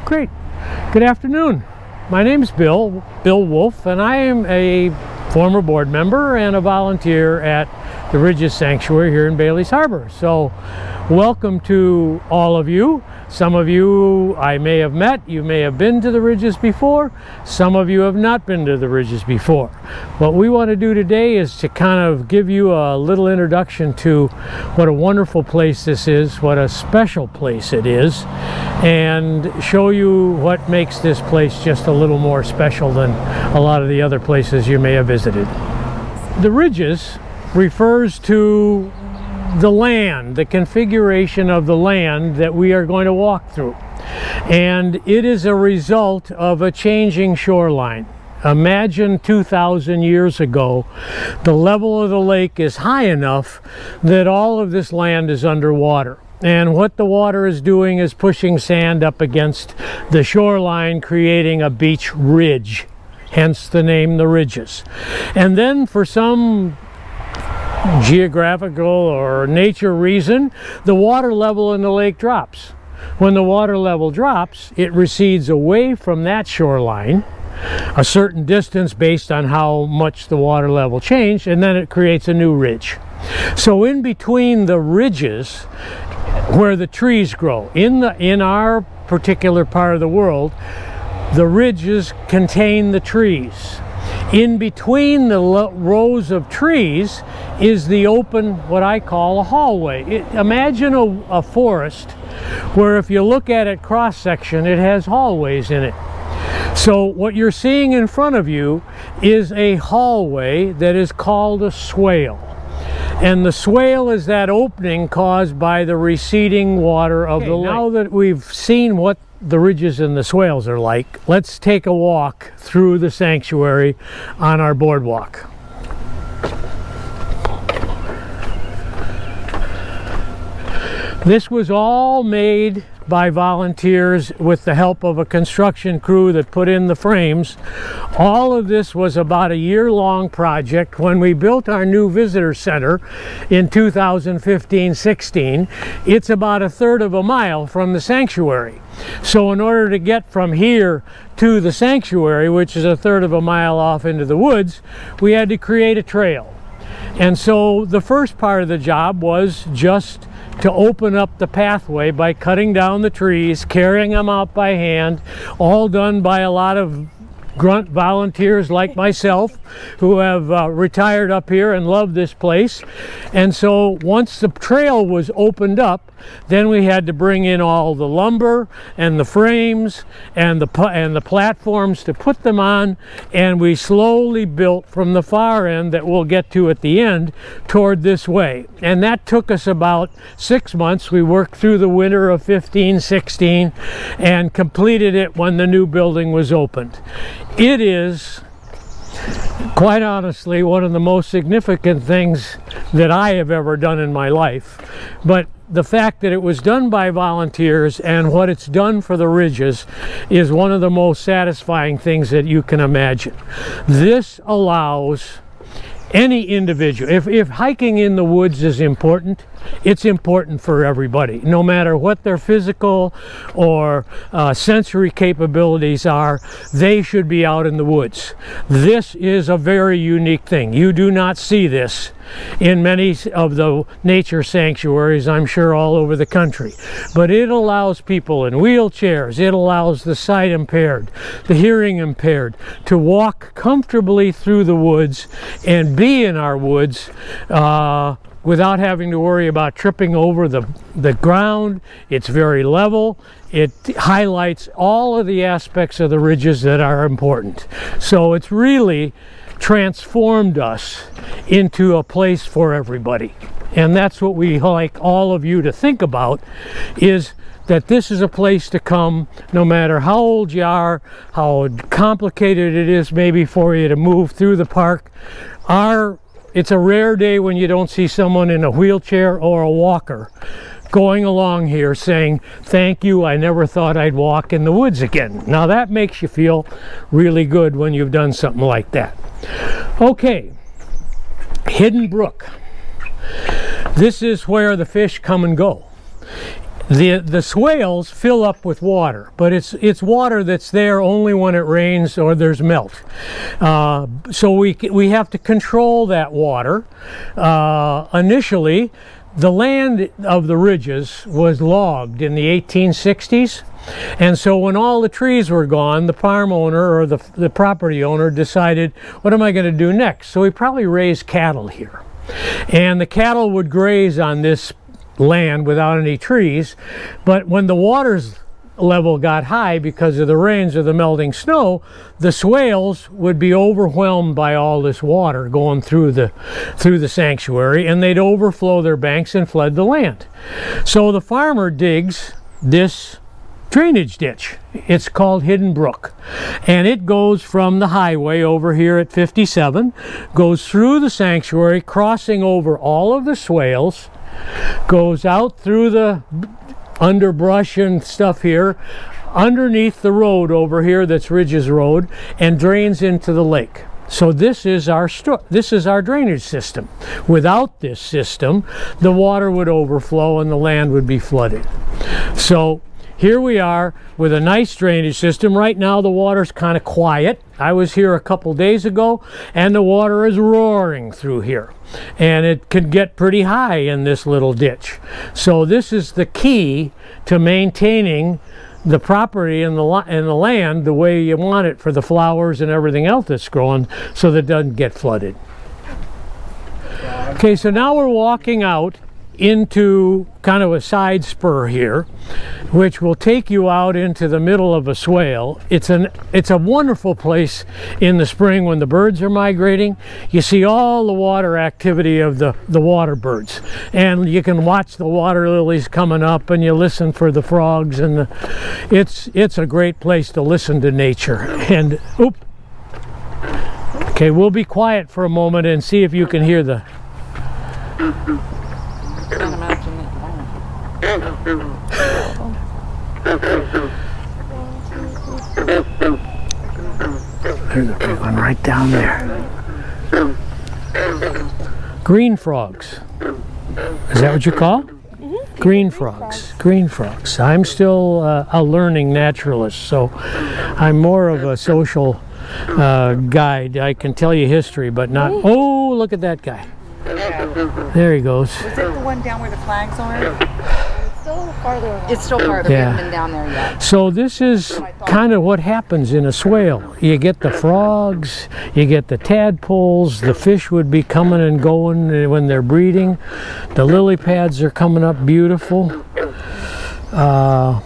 Great. Good afternoon. My name's Bill Wolf, and I am a former board member and a volunteer at the Ridges Sanctuary here in Bailey's Harbor. So welcome to all of you. Some of you I may have met, you may have been to the Ridges before, some of you have not been to the Ridges before. What we want to do today is to kind of give you a little introduction to what a wonderful place this is, what a special place it is, and show you what makes this place just a little more special than a lot of the other places you may have visited. The Ridges refers to the land, the configuration of the land that we are going to walk through. And it is a result of a changing shoreline. Imagine 2,000 years ago, the level of the lake is high enough that all of this land is underwater. And what the water is doing is pushing sand up against the shoreline, creating a beach ridge, hence the name the Ridges. And then for some geographical or nature reason, the water level in the lake drops. When the water level drops, it recedes away from that shoreline a certain distance based on how much the water level changed, and then it creates a new ridge. So in between the ridges where the trees grow, in our particular part of the world, the ridges contain the trees. In between the rows of trees is the open, what I call a hallway. Imagine a forest where if you look at it cross-section, it has hallways in it. So what you're seeing in front of you is a hallway that is called a swale. And the swale is that opening caused by the receding water of the lake. Now that we've seen what the ridges and the swales are like, let's take a walk through the sanctuary on our boardwalk. This was all made by volunteers with the help of a construction crew that put in the frames. All of this was about a year-long project. When we built our new visitor center in 2015-16, it's about a third of a mile from the sanctuary. So in order to get from here to the sanctuary, which is a third of a mile off into the woods, we had to create a trail. And so the first part of the job was just to open up the pathway by cutting down the trees, carrying them out by hand, all done by a lot of grunt volunteers like myself who have retired up here and love this place. And so once the trail was opened up, then we had to bring in all the lumber and the frames and the platforms to put them on, and we slowly built from the far end that we'll get to at the end toward this way. And that took us about 6 months. We worked through the winter of 15-16 and completed it when the new building was opened. It is, quite honestly, one of the most significant things that I have ever done in my life. But the fact that it was done by volunteers and what it's done for the Ridges is one of the most satisfying things that you can imagine. This allows any individual, if hiking in the woods is important, it's important for everybody, no matter what their physical or sensory capabilities are. They should be out in the woods. This is a very unique thing. You do not see this in many of the nature sanctuaries, I'm sure, all over the country. But it allows people in wheelchairs, it allows the sight impaired, the hearing impaired, to walk comfortably through the woods and be in our woods without having to worry about tripping over the ground. It's very level. It highlights all of the aspects of the Ridges that are important. So it's really transformed us into a place for everybody. And that's what we like all of you to think about, is that this is a place to come no matter how old you are, how complicated it is maybe for you to move through the park. It's a rare day when you don't see someone in a wheelchair or a walker going along here saying, "Thank you, I never thought I'd walk in the woods again." Now that makes you feel really good when you've done something like that. Okay, Hidden Brook. This is where the fish come and go. The swales fill up with water, but it's water that's there only when it rains or there's melt. So we have to control that water. Initially, the land of the ridges was logged in the 1860s. And so when all the trees were gone, the farm owner or the property owner decided, what am I going to do next? So he probably raised cattle here. And the cattle would graze on this land without any trees. But when the water's level got high because of the rains or the melting snow, the swales would be overwhelmed by all this water going through the sanctuary, and they'd overflow their banks and flood the land. So the farmer digs this drainage ditch. It's called Hidden Brook, and it goes from the highway over here at 57, goes through the sanctuary, crossing over all of the swales, goes out through the underbrush and stuff here, underneath the road over here that's Ridges Road, and drains into the lake. So this is our drainage system. Without this system, the water would overflow and the land would be flooded. So here we are with a nice drainage system. Right now the water's kind of quiet. I was here a couple days ago and the water is roaring through here. And it could get pretty high in this little ditch. So this is the key to maintaining the property and the land the way you want it for the flowers and everything else that's growing, so that it doesn't get flooded. Okay, so now we're walking out into kind of a side spur here, which will take you out into the middle of a swale. It's a wonderful place in the spring when the birds are migrating. You see all the water activity of the water birds, and you can watch the water lilies coming up, and you listen for the frogs, and it's a great place to listen to nature. And okay, we'll be quiet for a moment and see if you can hear the There's a big one right down there. Green frogs. Is that what you call? Mm-hmm. Green frogs. Green frogs. I'm still a learning naturalist, so I'm more of a social guide. I can tell you history, but not... Oh, look at that guy. There he goes. Was it the one down where the flags are? It's still farther. Yeah. We haven't been down there yet. So this is kind of what happens in a swale. You get the frogs, you get the tadpoles, the fish would be coming and going when they're breeding. The lily pads are coming up beautiful. But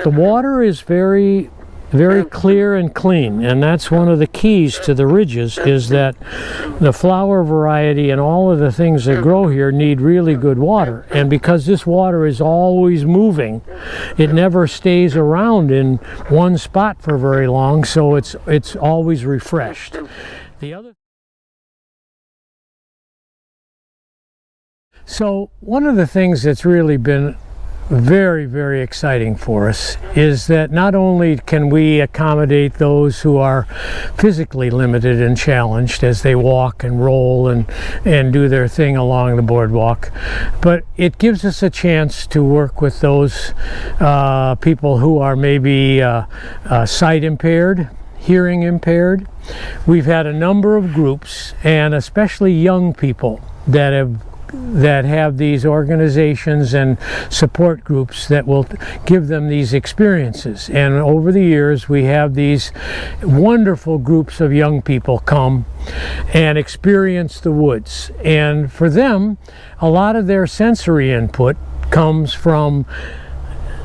the water is very, very clear and clean, and that's one of the keys to the ridges, is that the flower variety and all of the things that grow here need really good water. And because this water is always moving, it never stays around in one spot for very long, so it's always refreshed. So one of the things that's really been very, very exciting for us is that not only can we accommodate those who are physically limited and challenged as they walk and roll and do their thing along the boardwalk, but it gives us a chance to work with those people who are maybe sight impaired, hearing impaired. We've had a number of groups, and especially young people that have these organizations and support groups that will give them these experiences. And over the years, we have these wonderful groups of young people come and experience the woods. And for them, a lot of their sensory input comes from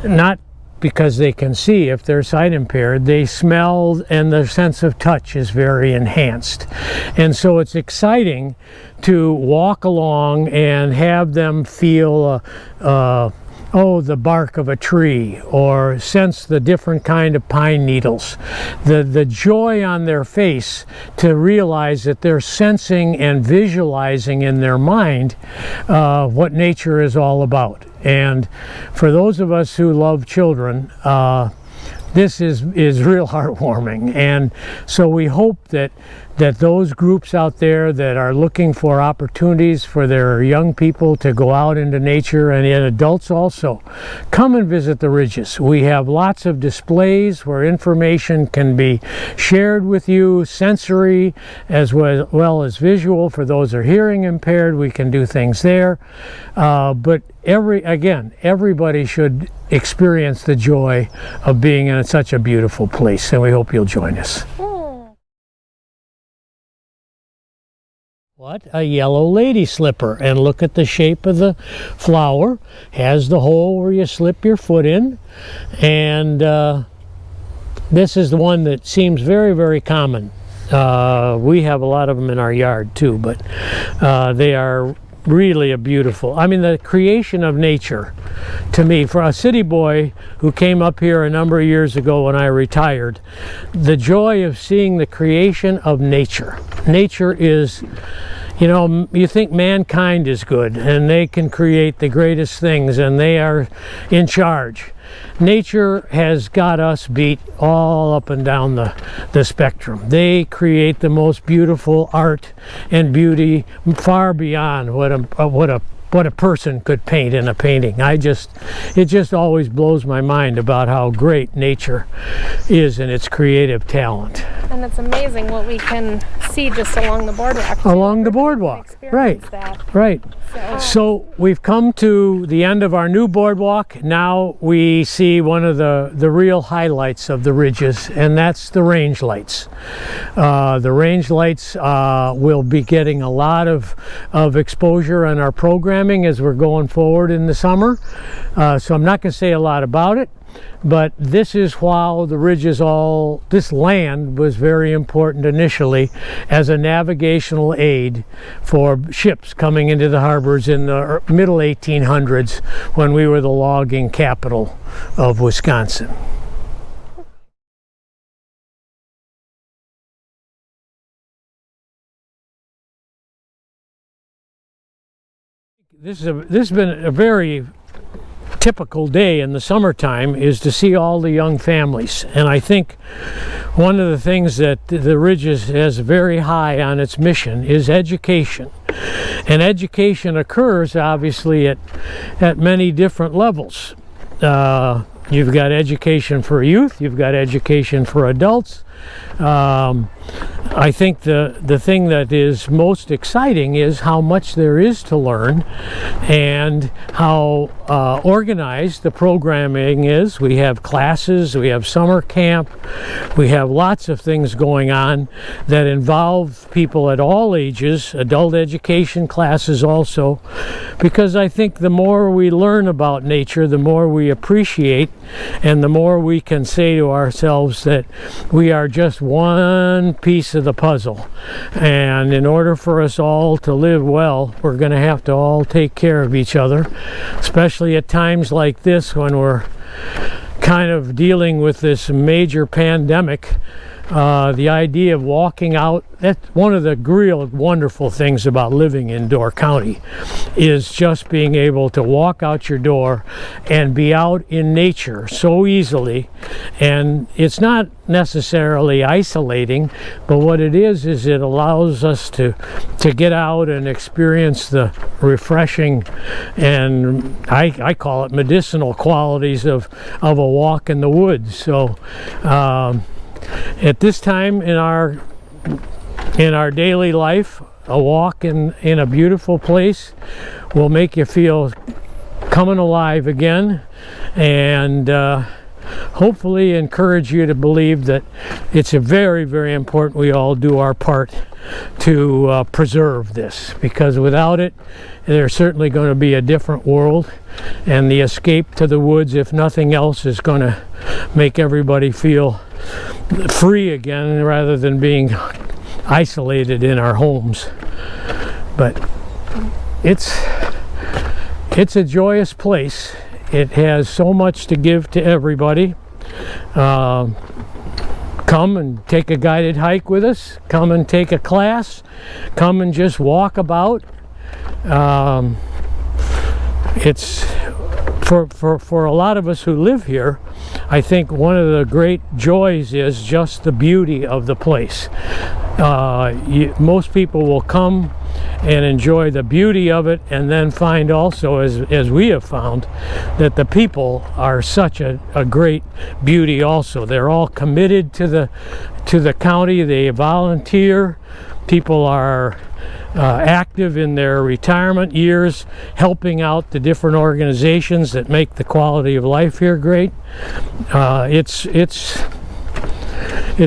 not because they can see. If they're sight impaired, they smell, and their sense of touch is very enhanced. And so it's exciting to walk along and have them feel the bark of a tree, or sense the different kind of pine needles. The joy on their face to realize that they're sensing and visualizing in their mind what nature is all about. And for those of us who love children, this is real heartwarming. And so we hope that that those groups out there that are looking for opportunities for their young people to go out into nature, and adults also, come and visit the Ridges. We have lots of displays where information can be shared with you, sensory as well as visual. For those who are hearing impaired, we can do things there. But everybody should experience the joy of being in such a beautiful place, and we hope you'll join us. What? A yellow lady slipper, and look at the shape of the flower. Has the hole where you slip your foot in, and this is the one that seems very, very common. We have a lot of them in our yard too, but they are really a beautiful, I mean, the creation of nature, to me, for a city boy who came up here a number of years ago when I retired, the joy of seeing the creation of nature. Nature is, you know, you think mankind is good and they can create the greatest things and they are in charge. Nature has got us beat all up and down the spectrum. They create the most beautiful art and beauty, far beyond what a person could paint in a painting. It just always blows my mind about how great nature is in its creative talent. And it's amazing what we can see just along the boardwalk. Along the boardwalk, right, right. So we've come to the end of our new boardwalk. Now we see one of the real highlights of the Ridges, and that's the range lights. The range lights will be getting a lot of exposure in our programming as we're going forward in the summer. So I'm not going to say a lot about it. But this is how the Ridges this land was very important initially as a navigational aid for ships coming into the harbors in the middle 1800s when we were the logging capital of Wisconsin. This has been a very typical day in the summertime is to see all the young families, and I think one of the things that the Ridges has very high on its mission is education, and education occurs obviously at many different levels. You've got education for youth, you've got education for adults. I think the thing that is most exciting is how much there is to learn and how organized the programming is. We have classes, we have summer camp, we have lots of things going on that involve people at all ages, adult education classes also, because I think the more we learn about nature, the more we appreciate, and the more we can say to ourselves that we are just one piece of the puzzle, and in order for us all to live well, we're going to have to all take care of each other, especially at times like this when we're kind of dealing with this major pandemic. The idea of walking out, that's one of the real wonderful things about living in Door County, is just being able to walk out your door and be out in nature so easily. And it's not necessarily isolating, but what it is it allows us to get out and experience the refreshing, and I call it medicinal qualities of a walk in the woods. So at this time in our daily life, a walk in a beautiful place will make you feel coming alive again, and hopefully encourage you to believe that it's a very, very important we all do our part to preserve this, because without it there's certainly going to be a different world, and the escape to the woods, if nothing else, is going to make everybody feel free again rather than being isolated in our homes. But it's a joyous place. It has so much to give to everybody. Come and take a guided hike with us, come and take a class, come and just walk about. It's for a lot of us who live here, I think one of the great joys is just the beauty of the place. most people will come and enjoy the beauty of it, and then find also, as we have found, that the people are such a great beauty also. They're all committed to the county. They volunteer. People are active in their retirement years, helping out the different organizations that make the quality of life here great. It's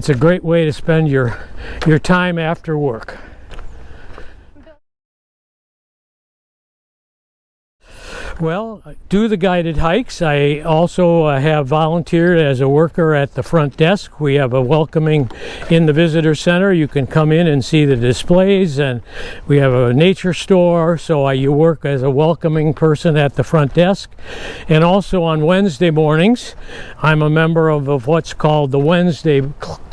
a great way to spend your time after work. Well, do the guided hikes. I also have volunteered as a worker at the front desk. We have a welcoming in the visitor center. You can come in and see the displays, and we have a nature store, so you work as a welcoming person at the front desk. And also on Wednesday mornings, I'm a member of what's called the Wednesday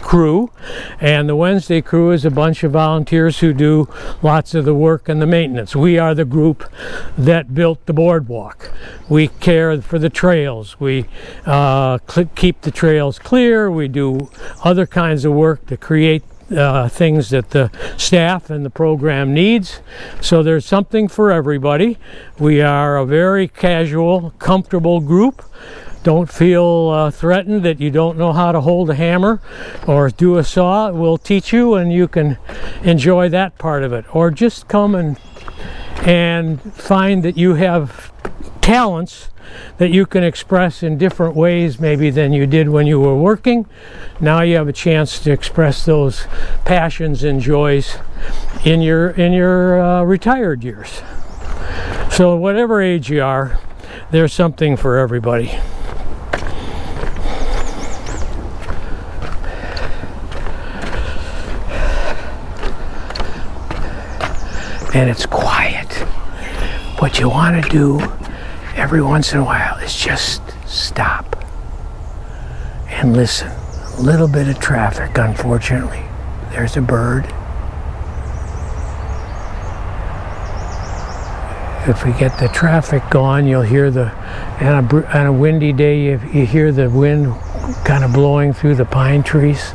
crew, and the Wednesday crew is a bunch of volunteers who do lots of the work and the maintenance. We are the group that built the boardwalk. We care for the trails. We keep the trails clear. We do other kinds of work to create things that the staff and the program needs. So there's something for everybody. We are a very casual, comfortable group. Don't feel threatened that you don't know how to hold a hammer or do a saw. We'll teach you, and you can enjoy that part of it. Or just come and find that you have talents that you can express in different ways maybe than you did when you were working. Now you have a chance to express those passions and joys in your retired years. So whatever age you are, there's something for everybody. And it's quiet. What you want to do every once in a while is just stop and listen. A little bit of traffic, unfortunately. There's a bird. If we get the traffic going, you'll hear on a windy day, you hear the wind kind of blowing through the pine trees.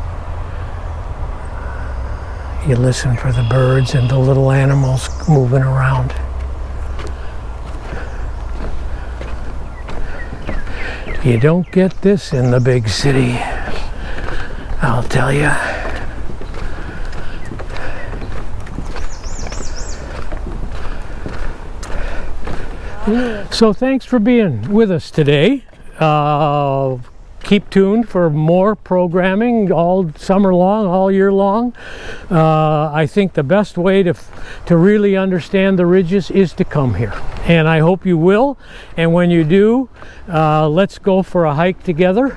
You listen for the birds and the little animals moving around. You don't get this in the big city, I'll tell you. So thanks for being with us today. Keep tuned for more programming all summer long, all year long. I think the best way to really understand the ridges is to come here, and I hope you will. And when you do, let's go for a hike together.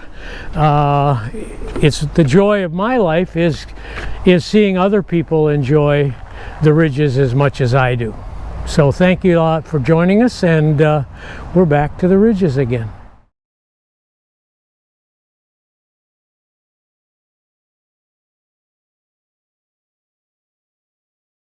It's the joy of my life is seeing other people enjoy the ridges as much as I do. So thank you a lot for joining us, and we're back to the ridges again.